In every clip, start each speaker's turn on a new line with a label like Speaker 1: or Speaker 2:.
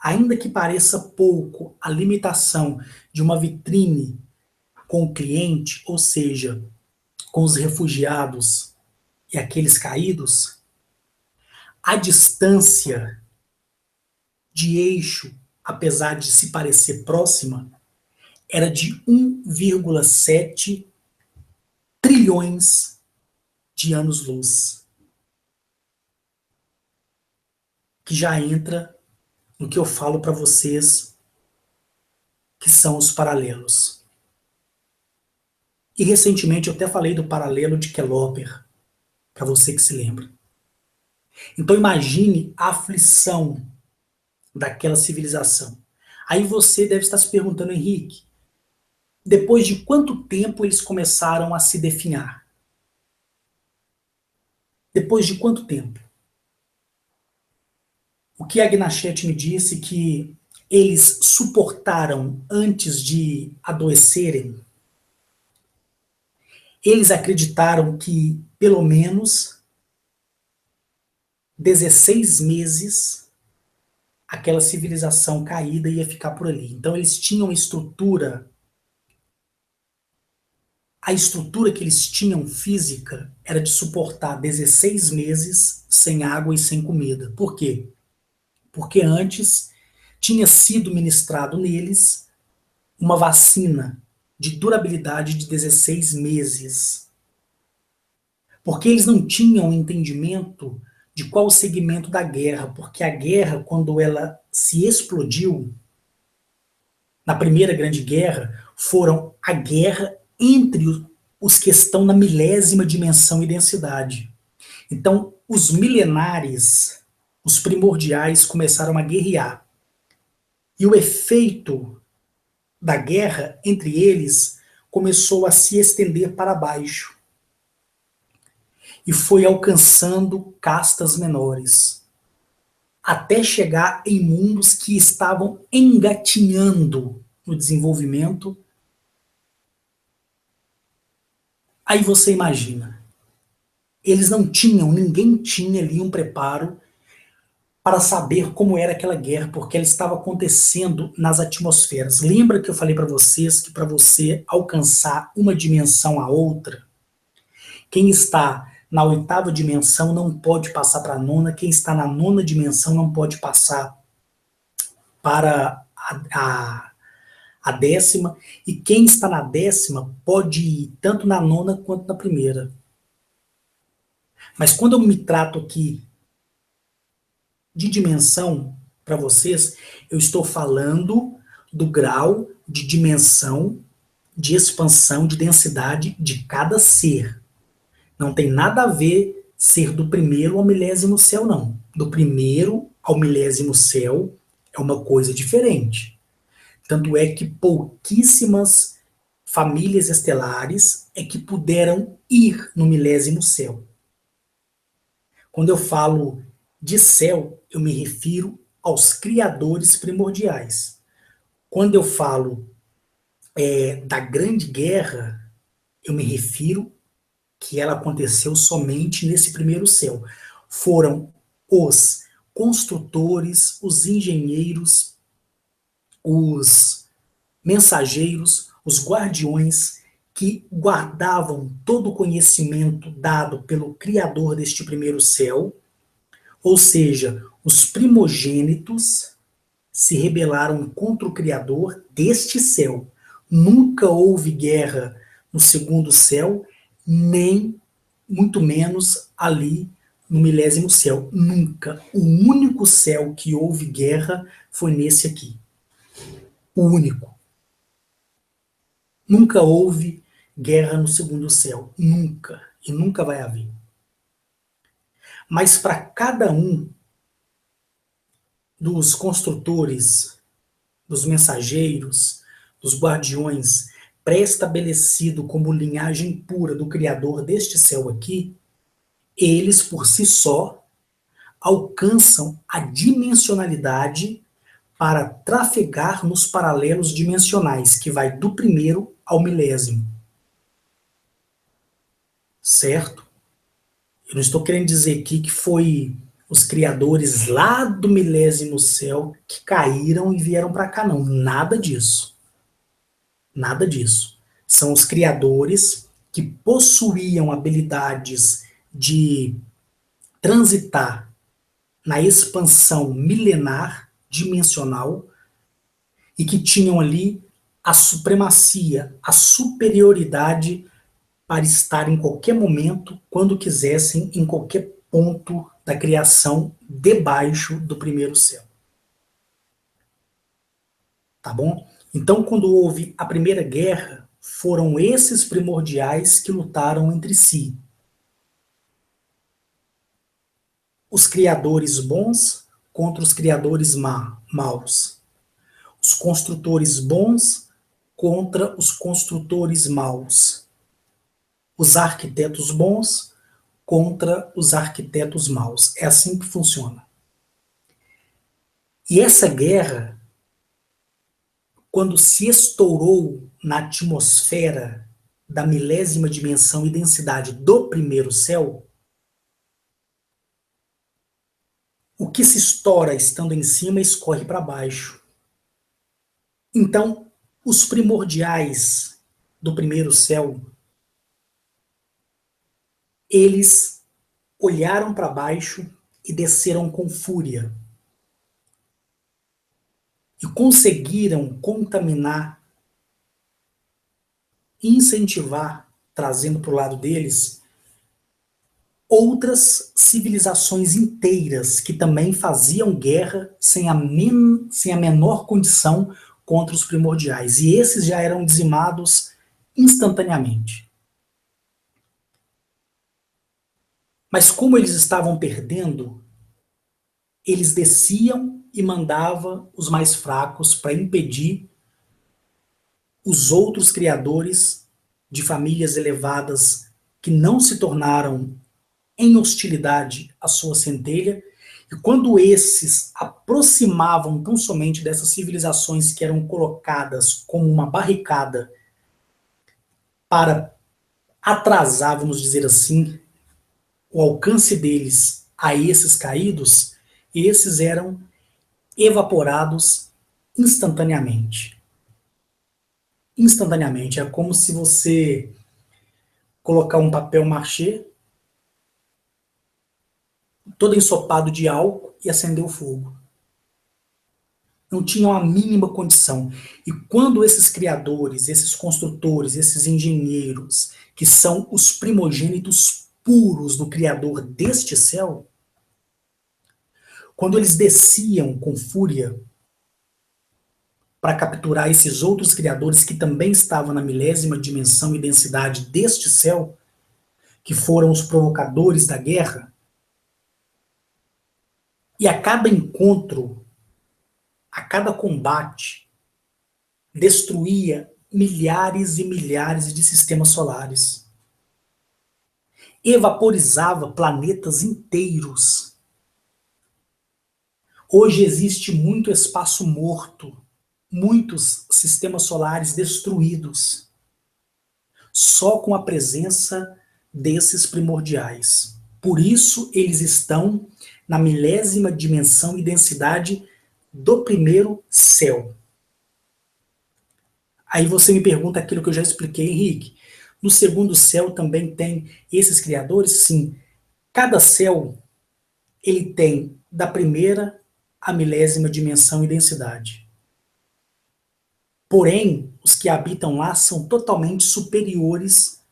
Speaker 1: Ainda que pareça pouco a limitação de uma vitrine com o cliente, ou seja, com os refugiados e aqueles caídos, a distância de eixo, apesar de se parecer próxima, era de 1,7 trilhões de anos-luz, que já entra no que eu falo para vocês, que são os paralelos. E recentemente eu até falei do paralelo de Keloper, para você que se lembra. Então imagine a aflição daquela civilização. Aí você deve estar se perguntando, Henrique, depois de quanto tempo eles começaram a se definhar? Depois de quanto tempo? O que Agnachet me disse que eles suportaram antes de adoecerem, eles acreditaram que pelo menos 16 meses aquela civilização caída ia ficar por ali. Então eles tinham estrutura, a estrutura que eles tinham física era de suportar 16 meses sem água e sem comida. Por quê? Porque antes tinha sido ministrado neles uma vacina de durabilidade de 16 meses. Porque eles não tinham entendimento de qual o segmento da guerra, porque a guerra, quando ela se explodiu, na Primeira Grande Guerra, foram a guerra entre os que estão na milésima dimensão e densidade. Então, os milenares, os primordiais, começaram a guerrear. E o efeito da guerra entre eles começou a se estender para baixo e foi alcançando castas menores, até chegar em mundos que estavam engatinhando no desenvolvimento. Aí você imagina, eles não tinham, ninguém tinha ali um preparo para saber como era aquela guerra, porque ela estava acontecendo nas atmosferas. Lembra que eu falei para vocês que para você alcançar uma dimensão a outra, quem está na oitava dimensão não pode passar para a nona, quem está na nona dimensão não pode passar para a décima, e quem está na décima pode ir tanto na nona quanto na primeira. Mas quando eu me trato aqui de dimensão para vocês, eu estou falando do grau de dimensão, de expansão, de densidade de cada ser. Não tem nada a ver ser do primeiro ao milésimo céu, não. Do primeiro ao milésimo céu é uma coisa diferente. Tanto é que pouquíssimas famílias estelares é que puderam ir no milésimo céu. Quando eu falo de céu, eu me refiro aos criadores primordiais. Quando eu falo da Grande Guerra, eu me refiro que ela aconteceu somente nesse primeiro céu. Foram os construtores, os engenheiros, os mensageiros, os guardiões que guardavam todo o conhecimento dado pelo Criador deste primeiro céu, ou seja, os primogênitos se rebelaram contra o Criador deste céu. Nunca houve guerra no segundo céu, nem muito menos ali no milésimo céu. Nunca. O único céu que houve guerra foi nesse aqui. O único. Nunca houve guerra no segundo céu. Nunca. E nunca vai haver. Mas para cada um dos construtores, dos mensageiros, dos guardiões, pré-estabelecido como linhagem pura do Criador deste céu aqui, eles por si só alcançam a dimensionalidade para trafegar nos paralelos dimensionais, que vai do primeiro ao milésimo. Certo? Eu não estou querendo dizer aqui que foi os criadores lá do milésimo céu que caíram e vieram para cá, não. Nada disso. Nada disso. São os criadores que possuíam habilidades de transitar na expansão milenar, dimensional, e que tinham ali a supremacia, a superioridade para estar em qualquer momento, quando quisessem, em qualquer ponto da criação, debaixo do primeiro céu. Tá bom? Então, quando houve a primeira guerra, foram esses primordiais que lutaram entre si. Os criadores bons contra os criadores maus. Os construtores bons contra os construtores maus. Os arquitetos bons contra os arquitetos maus. É assim que funciona. E essa guerra, quando se estourou na atmosfera da milésima dimensão e densidade do primeiro céu, o que se estoura estando em cima escorre para baixo. Então, os primordiais do primeiro céu, eles olharam para baixo e desceram com fúria. E conseguiram contaminar, incentivar, trazendo para o lado deles, outras civilizações inteiras que também faziam guerra sem a menor condição contra os primordiais. E esses já eram dizimados instantaneamente. Mas como eles estavam perdendo, eles desciam e mandavam os mais fracos para impedir os outros criadores de famílias elevadas que não se tornaram em hostilidade à sua centelha, e quando esses aproximavam tão somente dessas civilizações que eram colocadas como uma barricada para atrasar, vamos dizer assim, o alcance deles a esses caídos, esses eram evaporados instantaneamente. Instantaneamente. É como se você colocar um papel machê todo ensopado de álcool e acender o fogo. Não tinham a mínima condição. E quando esses criadores, esses construtores, esses engenheiros, que são os primogênitos puros do Criador deste céu, quando eles desciam com fúria para capturar esses outros criadores que também estavam na milésima dimensão e densidade deste céu, que foram os provocadores da guerra, e a cada encontro, a cada combate, destruía milhares e milhares de sistemas solares. Evaporizava planetas inteiros. Hoje existe muito espaço morto, muitos sistemas solares destruídos, só com a presença desses primordiais. Por isso eles estão na milésima dimensão e densidade do primeiro céu. Aí você me pergunta aquilo que eu já expliquei, Henrique. No segundo céu também tem esses criadores? Sim. Cada céu, ele tem da primeira à milésima dimensão e densidade. Porém, os que habitam lá são totalmente superiores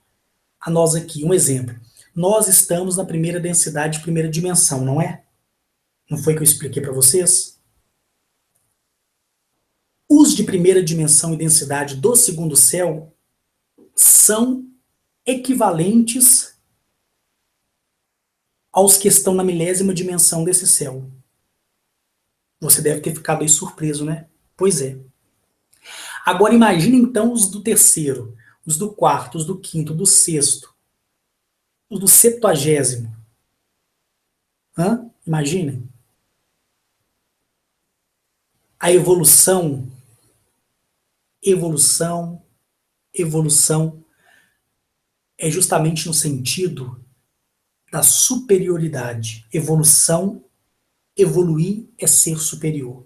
Speaker 1: a nós aqui. Um exemplo. Nós estamos na primeira densidade, primeira dimensão, não é? Não foi que eu expliquei para vocês? Os de primeira dimensão e densidade do segundo céu são equivalentes aos que estão na milésima dimensão desse céu. Você deve ter ficado aí surpreso, né? Pois é. Agora imagine então os do terceiro, os do quarto, os do quinto, do sexto, os do septuagésimo. Imaginem. A evolução, evolução é justamente no sentido da superioridade. Evolução Evoluir é ser superior.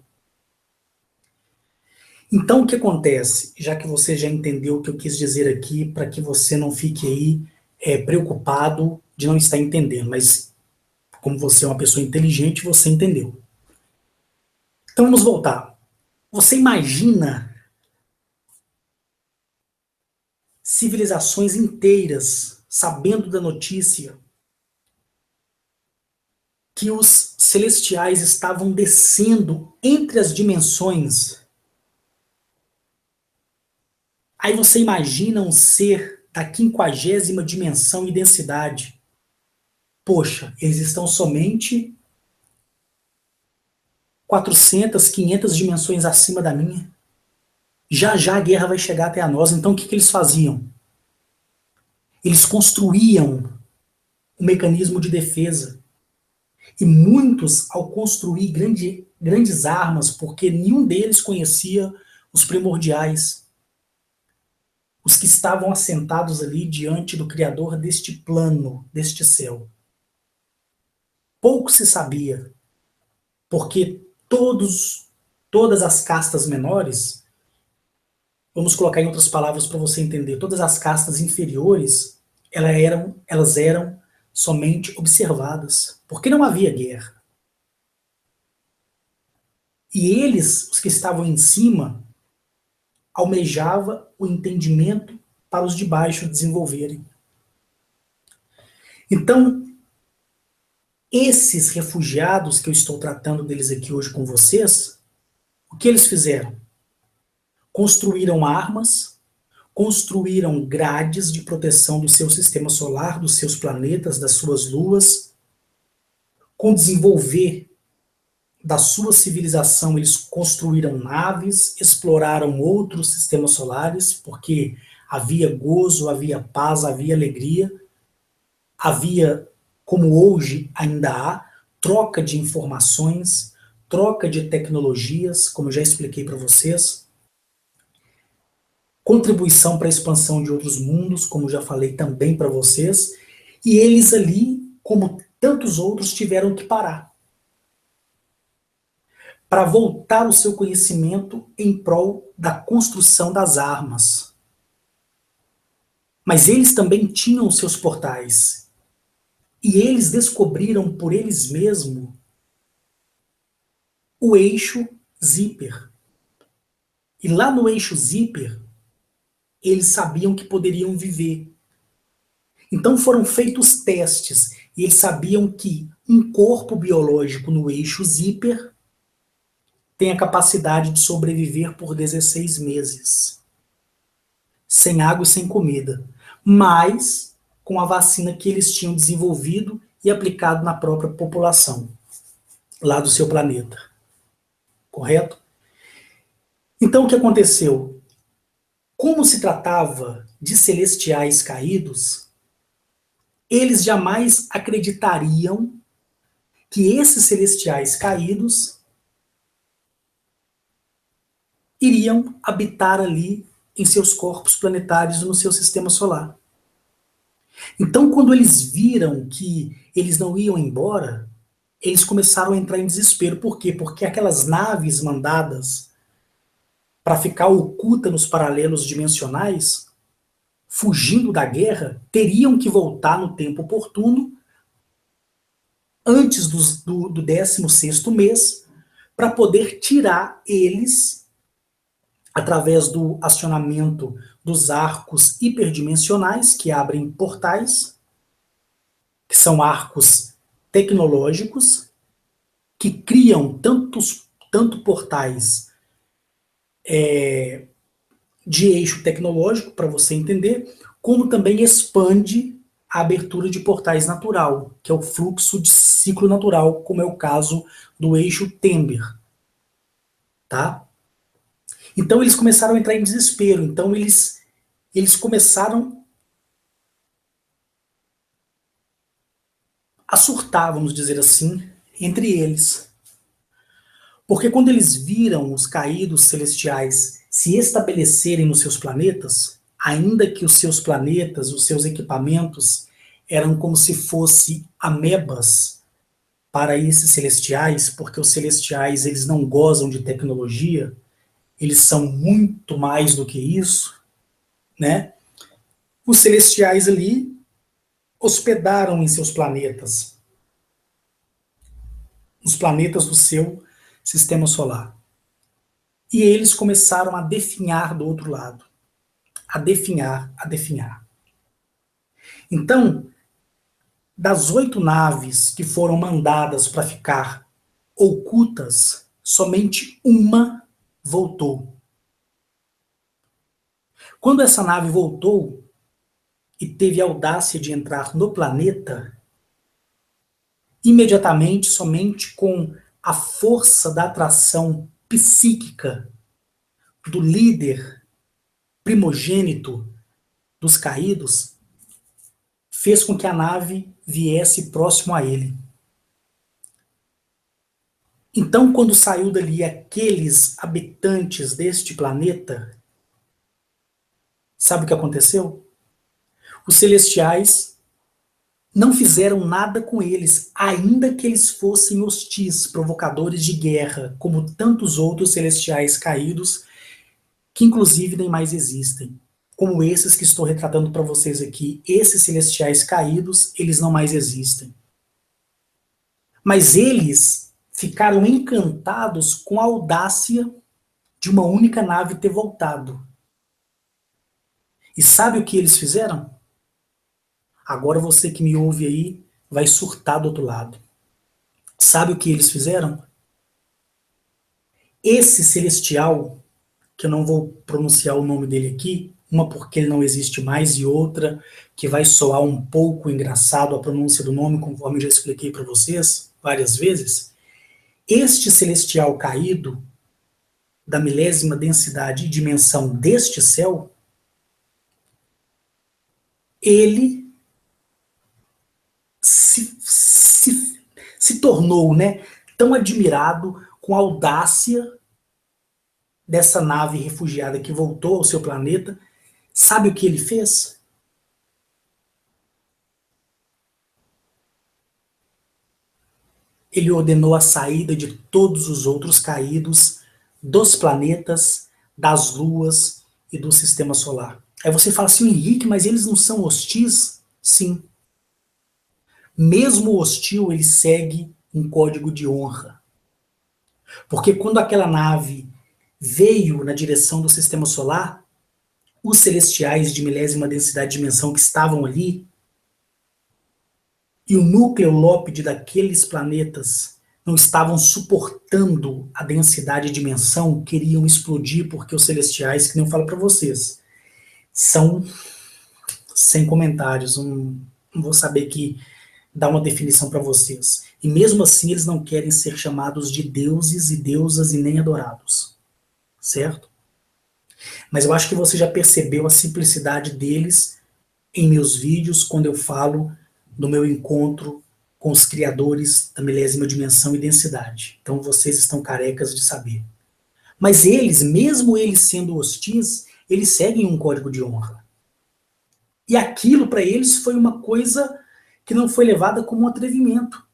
Speaker 1: Então, o que acontece? Já que você já entendeu o que eu quis dizer aqui, para que você não fique aí preocupado de não estar entendendo, mas como você é uma pessoa inteligente, você entendeu. Então, vamos voltar. Você imagina civilizações inteiras sabendo da notícia que os celestiais estavam descendo entre as dimensões. Aí você imagina um ser da 50ª dimensão e densidade. Poxa, eles estão somente 400, 500 dimensões acima da minha. Já já a guerra vai chegar até a nós. Então o que eles faziam? Eles construíam um mecanismo de defesa. E muitos, ao construir grandes armas, porque nenhum deles conhecia os primordiais, os que estavam assentados ali diante do Criador deste plano, deste céu. Pouco se sabia, porque todas as castas menores, vamos colocar em outras palavras para você entender, todas as castas inferiores, elas eram somente observadas, porque não havia guerra. E eles, os que estavam em cima, almejava o entendimento para os de baixo desenvolverem. Então, esses refugiados que eu estou tratando deles aqui hoje com vocês, o que eles fizeram? Construíram armas, construíram grades de proteção do seu sistema solar, dos seus planetas, das suas luas. Com o desenvolver da sua civilização, eles construíram naves, exploraram outros sistemas solares, porque havia gozo, havia paz, havia alegria, havia, como hoje ainda há, troca de informações, troca de tecnologias, como eu já expliquei para vocês, contribuição para a expansão de outros mundos, como já falei também para vocês, e eles ali, como tantos outros, tiveram que parar para voltar o seu conhecimento em prol da construção das armas. Mas eles também tinham os seus portais. E eles descobriram por eles mesmos o eixo Zíper. E lá no eixo Zíper, eles sabiam que poderiam viver. Então foram feitos testes, e eles sabiam que um corpo biológico no eixo Zíper tem a capacidade de sobreviver por 16 meses. Sem água e sem comida. Mas com a vacina que eles tinham desenvolvido e aplicado na própria população, lá do seu planeta. Correto? Então o que aconteceu? Como se tratava de celestiais caídos, eles jamais acreditariam que esses celestiais caídos iriam habitar ali em seus corpos planetários no seu sistema solar. Então, quando eles viram que eles não iam embora, eles começaram a entrar em desespero. Por quê? Porque aquelas naves mandadas para ficar oculta nos paralelos dimensionais, fugindo da guerra, teriam que voltar no tempo oportuno, antes do 16º mês, para poder tirar eles, através do acionamento dos arcos hiperdimensionais, que abrem portais, que são arcos tecnológicos, que criam tanto portais de eixo tecnológico, para você entender, como também expande a abertura de portais natural, que é o fluxo de ciclo natural, como é o caso do eixo Tember. Tá? Então eles começaram a entrar em desespero, então eles começaram a surtar, vamos dizer assim, entre eles. Porque quando eles viram os caídos celestiais se estabelecerem nos seus planetas, ainda que os seus planetas, os seus equipamentos, eram como se fossem amebas para esses celestiais, porque os celestiais eles não gozam de tecnologia, eles são muito mais do que isso, né? Os celestiais ali hospedaram em seus planetas, os planetas do seu sistema solar. E eles começaram a definhar do outro lado, a definhar, a definhar. Então, das 8 naves que foram mandadas para ficar ocultas, somente uma voltou. Quando essa nave voltou e teve a audácia de entrar no planeta, imediatamente, somente com a força da atração psíquica do líder primogênito dos caídos, fez com que a nave viesse próximo a ele. Então, quando saiu dali aqueles habitantes deste planeta, sabe o que aconteceu? Os celestiais não fizeram nada com eles, ainda que eles fossem hostis, provocadores de guerra, como tantos outros celestiais caídos, que inclusive nem mais existem. Como esses que estou retratando para vocês aqui, esses celestiais caídos, eles não mais existem. Mas eles ficaram encantados com a audácia de uma única nave ter voltado. E sabe o que eles fizeram? Agora você que me ouve aí vai surtar do outro lado. Sabe o que eles fizeram? Esse celestial, que eu não vou pronunciar o nome dele aqui, uma porque ele não existe mais e outra que vai soar um pouco engraçado a pronúncia do nome, conforme eu já expliquei para vocês várias vezes. Este celestial caído, da milésima densidade e dimensão deste céu, ele se tornou, né, tão admirado com a audácia dessa nave refugiada que voltou ao seu planeta. Sabe o que ele fez? Ele ordenou a saída de todos os outros caídos dos planetas, das luas e do sistema solar. Aí você fala assim, Henrique, mas eles não são hostis? Sim. Mesmo hostil, ele segue um código de honra. Porque quando aquela nave veio na direção do sistema solar, os celestiais de milésima densidade de dimensão que estavam ali, e o núcleo lópide daqueles planetas não estavam suportando a densidade e dimensão, queriam explodir, porque os celestiais, que nem eu falo para vocês, são sem comentários, não vou saber que dar uma definição para vocês. E mesmo assim eles não querem ser chamados de deuses e deusas e nem adorados, certo? Mas eu acho que você já percebeu a simplicidade deles em meus vídeos, quando eu falo do meu encontro com os criadores da milésima dimensão e densidade. Então vocês estão carecas de saber. Mas eles, mesmo eles sendo hostis, eles seguem um código de honra. E aquilo para eles foi uma coisa que não foi levada como um atrevimento.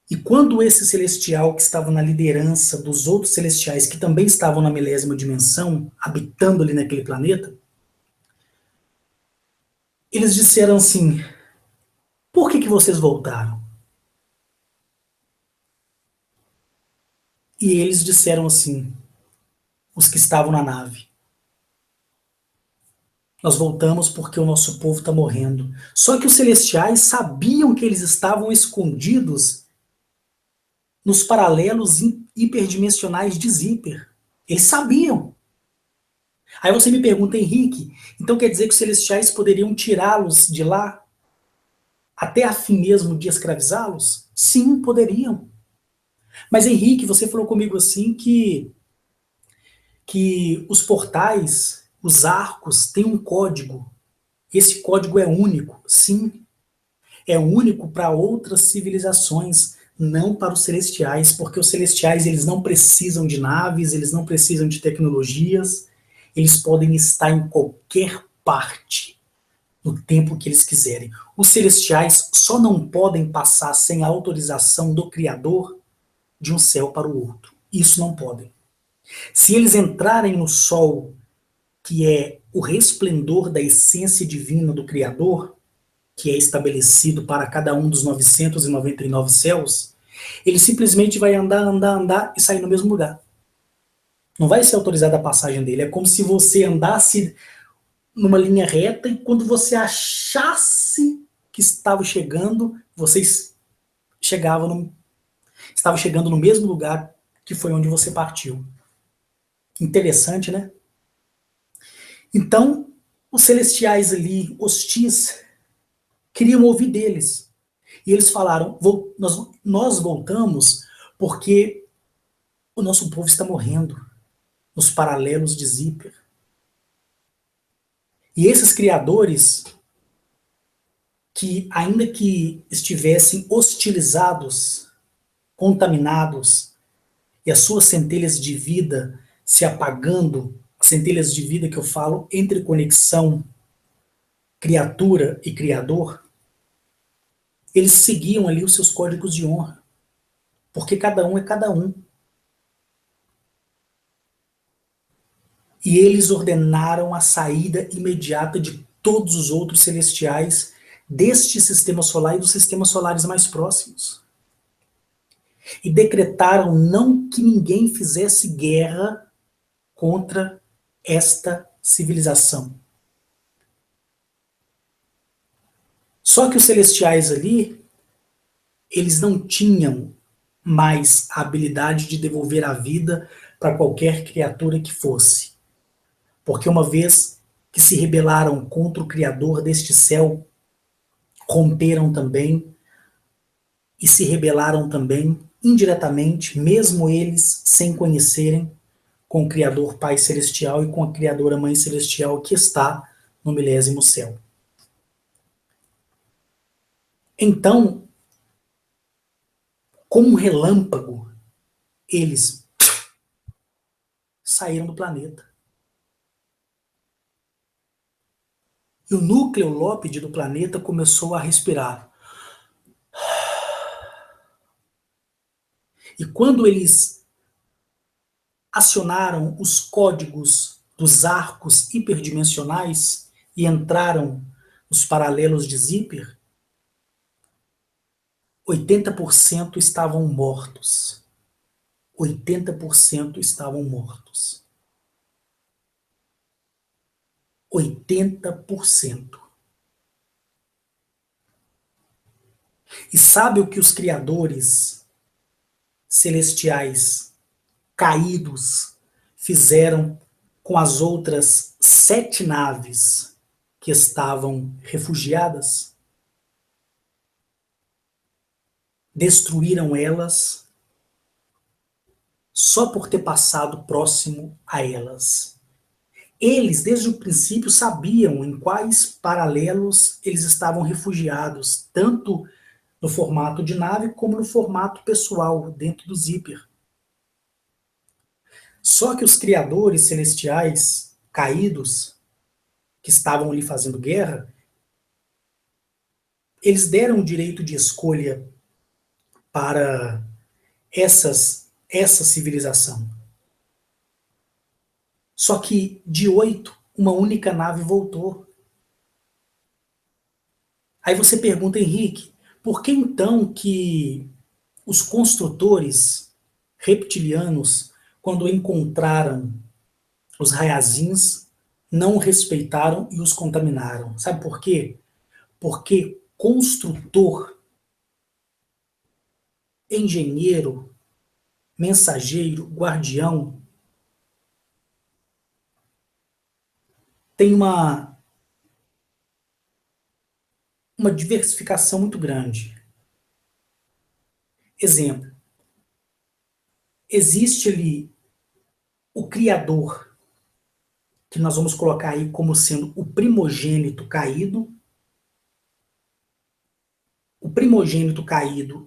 Speaker 1: E quando esse celestial que estava na liderança dos outros celestiais que também estavam na milésima dimensão, habitando ali naquele planeta, eles disseram assim, por que vocês voltaram? E eles disseram assim, os que estavam na nave, nós voltamos porque o nosso povo está morrendo. Só que os celestiais sabiam que eles estavam escondidos nos paralelos hiperdimensionais de Zíper. Eles sabiam. Aí você me pergunta, Henrique, então quer dizer que os celestiais poderiam tirá-los de lá até a fim mesmo de escravizá-los? Sim, poderiam. Mas Henrique, você falou comigo assim que os portais, os arcos, têm um código. Esse código é único. Sim, é único para outras civilizações, não para os celestiais, porque os celestiais eles não precisam de naves, eles não precisam de tecnologias, eles podem estar em qualquer parte no tempo que eles quiserem. Os celestiais só não podem passar sem a autorização do Criador de um céu para o outro. Isso não podem. Se eles entrarem no sol, que é o resplendor da essência divina do Criador, que é estabelecido para cada um dos 999 céus, ele simplesmente vai andar, andar, andar e sair no mesmo lugar. Não vai ser autorizada a passagem dele. É como se você andasse numa linha reta e quando você achasse que estava chegando, vocês estava chegando no mesmo lugar que foi onde você partiu. Interessante, né? Então, os celestiais ali, hostis, queriam ouvir deles. E eles falaram, nós voltamos porque o nosso povo está morrendo nos paralelos de Zíper. E esses criadores, que ainda que estivessem hostilizados, contaminados, e as suas centelhas de vida se apagando, centelhas de vida que eu falo entre conexão criatura e criador, eles seguiam ali os seus códigos de honra, porque cada um é cada um. E eles ordenaram a saída imediata de todos os outros celestiais deste sistema solar e dos sistemas solares mais próximos. E decretaram não que ninguém fizesse guerra contra esta civilização. Só que os celestiais ali, eles não tinham mais a habilidade de devolver a vida para qualquer criatura que fosse. Porque uma vez que se rebelaram contra o Criador deste céu, romperam também e se rebelaram também, indiretamente, mesmo eles sem conhecerem, com o Criador Pai Celestial e com a Criadora Mãe Celestial que está no milésimo céu. Então, como um relâmpago, eles saíram do planeta. E o núcleo lópide do planeta começou a respirar. E quando eles acionaram os códigos dos arcos hiperdimensionais e entraram nos paralelos de Zíper, 80% estavam mortos. 80% estavam mortos. 80%. E sabe o que os criadores celestiais caídos fizeram com as outras 7 naves que estavam refugiadas? Destruíram elas só por ter passado próximo a elas. Eles, desde o princípio, sabiam em quais paralelos eles estavam refugiados, tanto no formato de nave como no formato pessoal, dentro do Zíper. Só que os criadores celestiais caídos, que estavam ali fazendo guerra, eles deram o direito de escolha para essa civilização. Só que de 8, uma única nave voltou. Aí você pergunta, Henrique, por que então que os construtores reptilianos, quando encontraram os Rayazins, não respeitaram e os contaminaram? Sabe por quê? Porque construtor, engenheiro, mensageiro, guardião, tem uma diversificação muito grande. Exemplo, existe ali o criador, que nós vamos colocar aí como sendo o primogênito caído,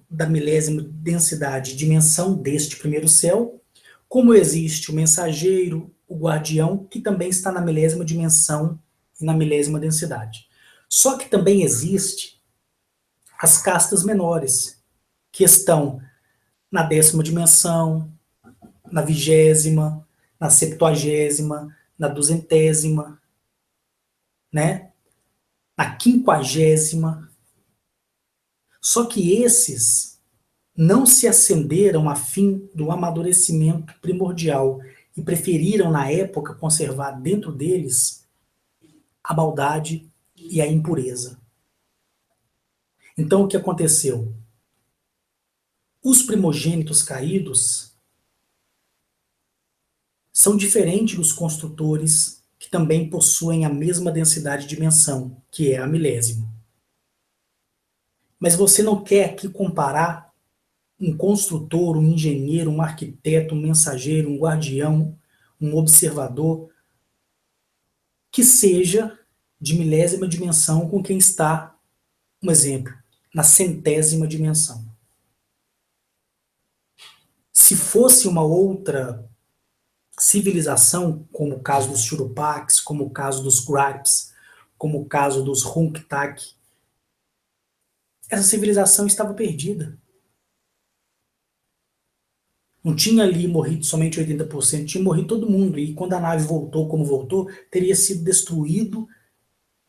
Speaker 1: da milésima densidade, dimensão deste primeiro céu, como existe o mensageiro, o guardião, que também está na milésima dimensão e na milésima densidade. Só que também existe as castas menores, que estão na 10ª dimensão, na 20ª, na 70ª, na 200ª, né? Na 50ª. Só que esses não se acenderam a fim do amadurecimento primordial e preferiram, na época, conservar dentro deles a maldade e a impureza. Então, o que aconteceu? Os primogênitos caídos são diferentes dos construtores que também possuem a mesma densidade de dimensão, que é a milésima. Mas você não quer aqui comparar um construtor, um engenheiro, um arquiteto, um mensageiro, um guardião, um observador, que seja de milésima dimensão com quem está, um exemplo, na 100ª dimensão. Se fosse uma outra civilização, como o caso dos Churupacs, como o caso dos Gripes, como o caso dos Hunktak, essa civilização estava perdida. Não tinha ali morrido somente 80%, tinha morrido todo mundo. E quando a nave voltou como voltou, teria sido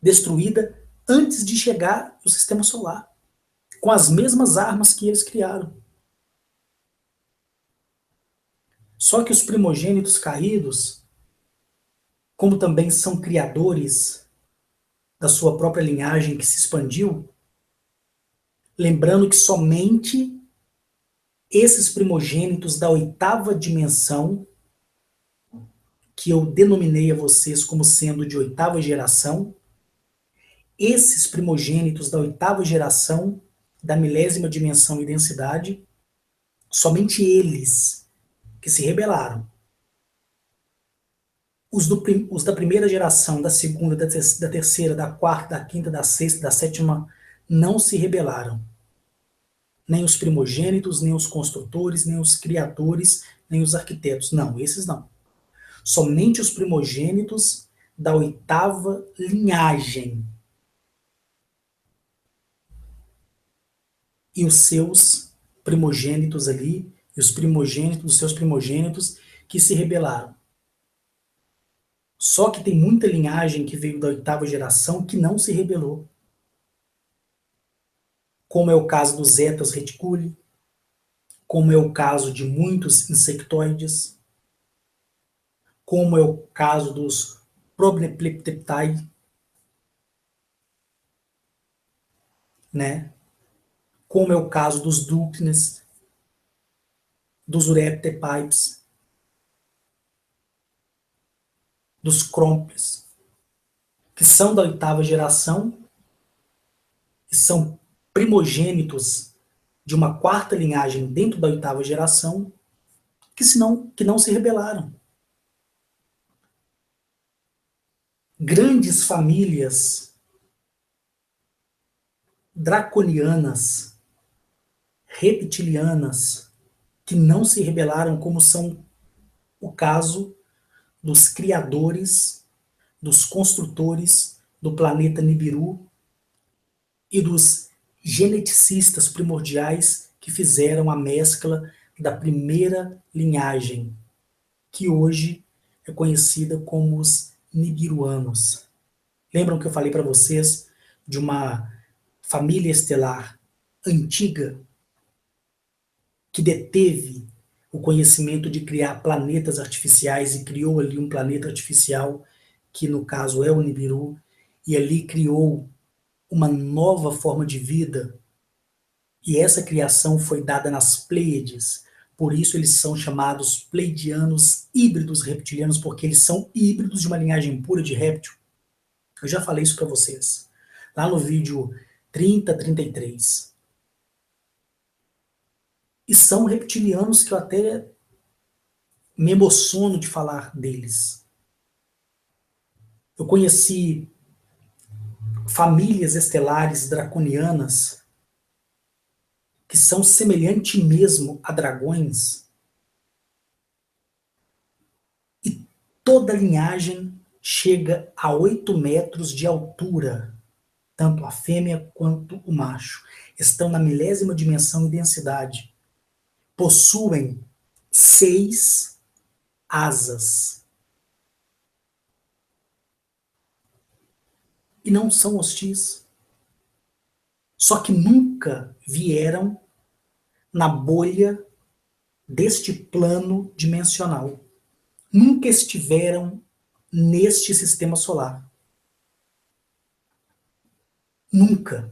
Speaker 1: destruída antes de chegar no sistema solar, com as mesmas armas que eles criaram. Só que os primogênitos caídos, como também são criadores da sua própria linhagem que se expandiu, lembrando que somente esses primogênitos da 8ª dimensão, que eu denominei a vocês como sendo de 8ª geração, esses primogênitos da 8ª geração, da milésima dimensão e densidade, somente eles que se rebelaram. Os da primeira geração, da segunda, da terceira, da quarta, da quinta, da sexta, da sétima, não se rebelaram. Nem os primogênitos, nem os construtores, nem os criadores, nem os arquitetos. Não, esses não. Somente os primogênitos da 8ª linhagem. E os seus primogênitos ali, e os primogênitos dos seus primogênitos que se rebelaram. Só que tem muita linhagem que veio da 8ª geração que não se rebelou. Como é o caso dos Zetas Reticuli, como é o caso de muitos insectoides, como é o caso dos Probneplepteptai, né? Como é o caso dos Dúctines, dos Ureptepipes, dos Crompes, que são da 8ª geração e são primogênitos de uma 4ª linhagem dentro da 8ª geração que não se rebelaram. Grandes famílias draconianas, reptilianas, que não se rebelaram, como são o caso dos criadores, dos construtores do planeta Nibiru e dos geneticistas primordiais que fizeram a mescla da primeira linhagem, que hoje é conhecida como os Nibiruanos. Lembram que eu falei para vocês de uma família estelar antiga que deteve o conhecimento de criar planetas artificiais e criou ali um planeta artificial, que no caso é o Nibiru, e ali criou uma nova forma de vida, e essa criação foi dada nas Pleiades. Por isso eles são chamados pleidianos híbridos reptilianos, porque eles são híbridos de uma linhagem pura de réptil. Eu já falei isso para vocês, lá no vídeo 3033. E são reptilianos que eu até me emociono de falar deles. Eu conheci famílias estelares draconianas que são semelhantes mesmo a dragões, e toda a linhagem chega a 8 metros de altura. tanto a fêmea quanto o macho, estão na milésima dimensão e densidade, possuem 6 asas e não são hostis. Só que nunca vieram na bolha deste plano dimensional. Nunca estiveram neste sistema solar. Nunca.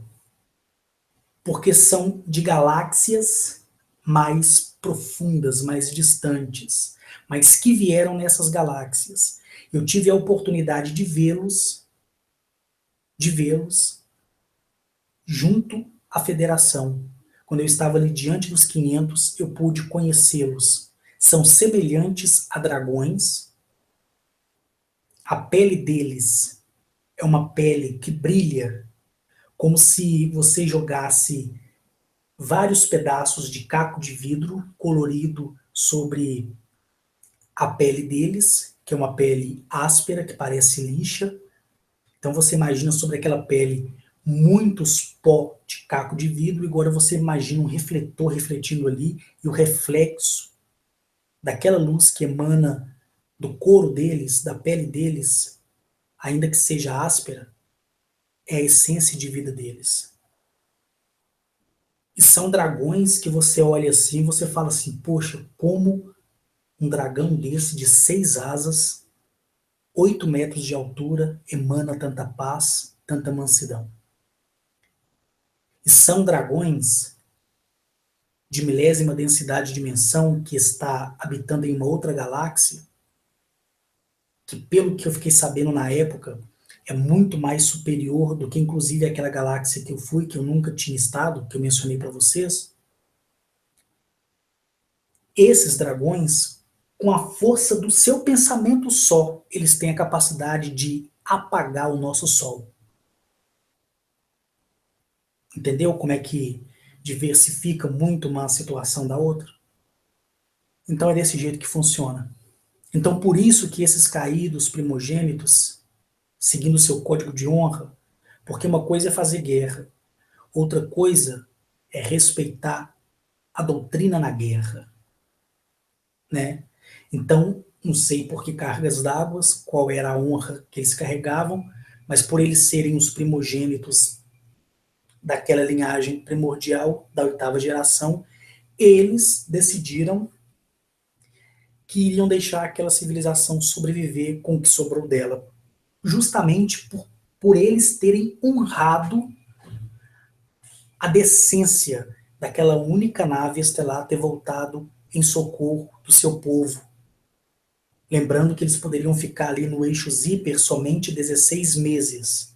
Speaker 1: Porque são de galáxias mais profundas, mais distantes, mas que vieram nessas galáxias. Eu tive a oportunidade de vê-los junto à Federação. Quando eu estava ali diante dos 500, eu pude conhecê-los. São semelhantes a dragões. A pele deles é uma pele que brilha como se você jogasse vários pedaços de caco de vidro colorido sobre a pele deles, que é uma pele áspera, que parece lixa. Então você imagina sobre aquela pele muitos pó de caco de vidro, e agora você imagina um refletor refletindo ali, e o reflexo daquela luz que emana do couro deles, da pele deles, ainda que seja áspera, é a essência de vida deles. E são dragões que você olha assim, você fala assim, poxa, como um dragão desse de 6 asas, 8 metros de altura, emana tanta paz, tanta mansidão. E são dragões de milésima densidade de dimensão que está habitando em uma outra galáxia, que pelo que eu fiquei sabendo na época, é muito mais superior do que inclusive aquela galáxia que eu fui, que eu nunca tinha estado, que eu mencionei para vocês. Esses dragões, com a força do seu pensamento só, eles têm a capacidade de apagar o nosso sol. Entendeu como é que diversifica muito uma situação da outra? Então é desse jeito que funciona. Então por isso que esses caídos primogênitos, seguindo o seu código de honra, porque uma coisa é fazer guerra, outra coisa é respeitar a doutrina na guerra, né? Então, não sei por que cargas d'água, qual era a honra que eles carregavam, mas por eles serem os primogênitos daquela linhagem primordial da 8ª geração, eles decidiram que iriam deixar aquela civilização sobreviver com o que sobrou dela, justamente por eles terem honrado a decência daquela única nave estelar ter voltado em socorro do seu povo. Lembrando que eles poderiam ficar ali no eixo Zíper somente 16 meses.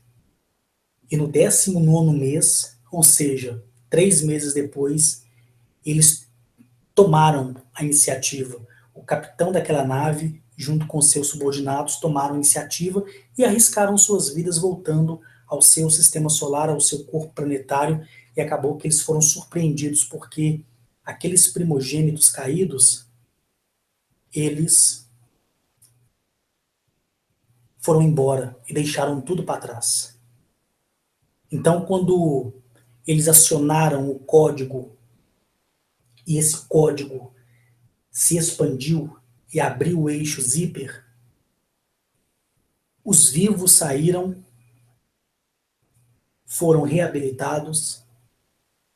Speaker 1: E no 19º mês, ou seja, 3 meses depois, eles tomaram a iniciativa. O capitão daquela nave, junto com seus subordinados, tomaram a iniciativa e arriscaram suas vidas voltando ao seu sistema solar, ao seu corpo planetário, e acabou que eles foram surpreendidos porque aqueles primogênitos caídos, eles foram embora e deixaram tudo para trás. Então, quando eles acionaram o código e esse código se expandiu e abriu o eixo Zíper, os vivos saíram, foram reabilitados,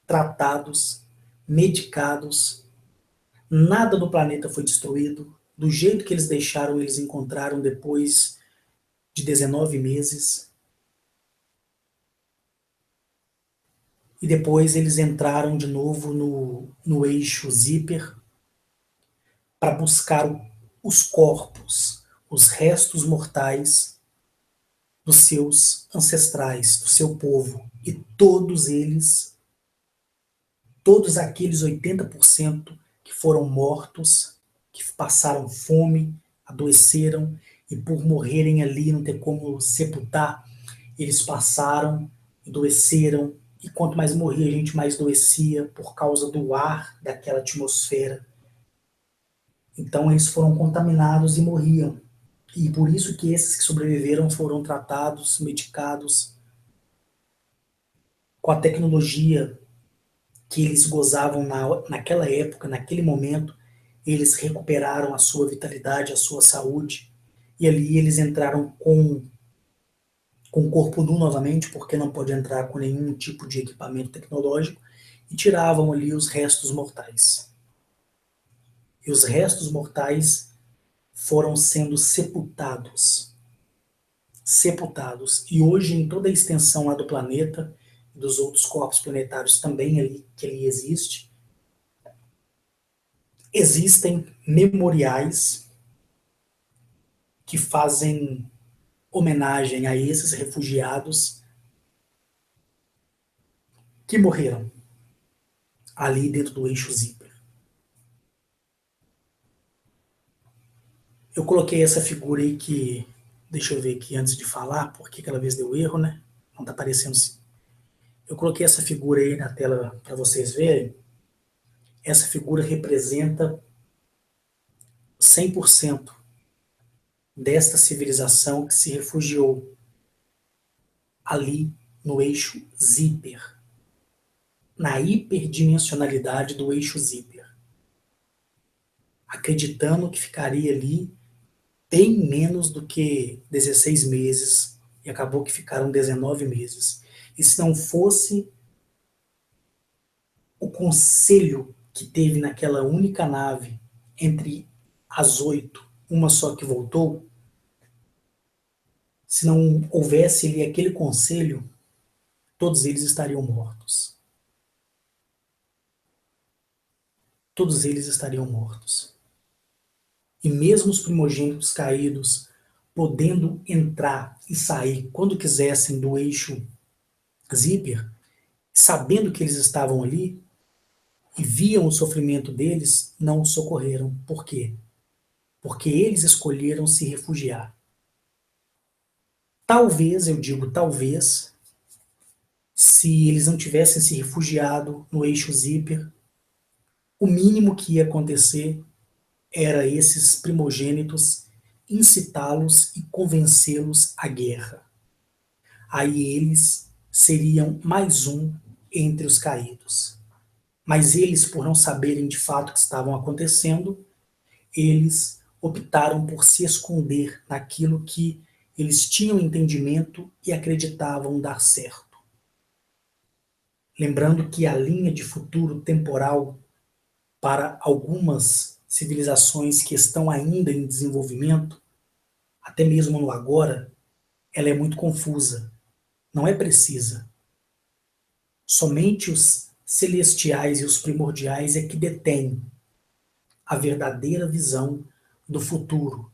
Speaker 1: tratados, medicados, nada no planeta foi destruído, do jeito que eles deixaram, eles encontraram depois de 19 meses. E depois eles entraram de novo no eixo Zíper para buscar os corpos, os restos mortais dos seus ancestrais, do seu povo. E todos eles, todos aqueles 80% que foram mortos, que passaram fome, adoeceram, e por morrerem ali, não ter como sepultar, eles passaram, adoeceram, e quanto mais morria a gente, mais adoecia por causa do ar daquela atmosfera. Então eles foram contaminados e morriam. E por isso que esses que sobreviveram foram tratados, medicados, com a tecnologia que eles gozavam naquela época, naquele momento, eles recuperaram a sua vitalidade, a sua saúde, e ali eles entraram com o corpo nu novamente, porque não pode entrar com nenhum tipo de equipamento tecnológico, e tiravam ali os restos mortais. E os restos mortais foram sendo sepultados. Sepultados. E hoje, em toda a extensão lá do planeta, dos outros corpos planetários também ali, que ali existe, existem memoriais que fazem homenagem a esses refugiados que morreram ali dentro do eixo Zíper. Eu coloquei essa figura aí que, deixa eu ver aqui antes de falar, porque aquela vez deu erro, né? Não tá aparecendo sim. Eu coloquei essa figura aí na tela para vocês verem. Essa figura representa 100% desta civilização que se refugiou ali no eixo Zíper, na hiperdimensionalidade do eixo Zíper, acreditando que ficaria ali bem menos do que 16 meses, e acabou que ficaram 19 meses. E se não fosse o conselho que teve naquela única nave, entre as 8, uma só que voltou, se não houvesse ali aquele conselho, todos eles estariam mortos. Todos eles estariam mortos. E mesmo os primogênitos caídos, podendo entrar e sair quando quisessem do eixo Zíper, sabendo que eles estavam ali e viam o sofrimento deles, não os socorreram. Por quê? Porque eles escolheram se refugiar. Talvez, eu digo talvez, se eles não tivessem se refugiado no eixo Zíper, o mínimo que ia acontecer era esses primogênitos incitá-los e convencê-los à guerra. Aí eles seriam mais um entre os caídos. Mas eles, por não saberem de fato o que estavam acontecendo, eles optaram por se esconder naquilo que eles tinham entendimento e acreditavam dar certo. Lembrando que a linha de futuro temporal para algumas civilizações que estão ainda em desenvolvimento, até mesmo no agora, ela é muito confusa, não é precisa. Somente os celestiais e os primordiais é que detêm a verdadeira visão do futuro,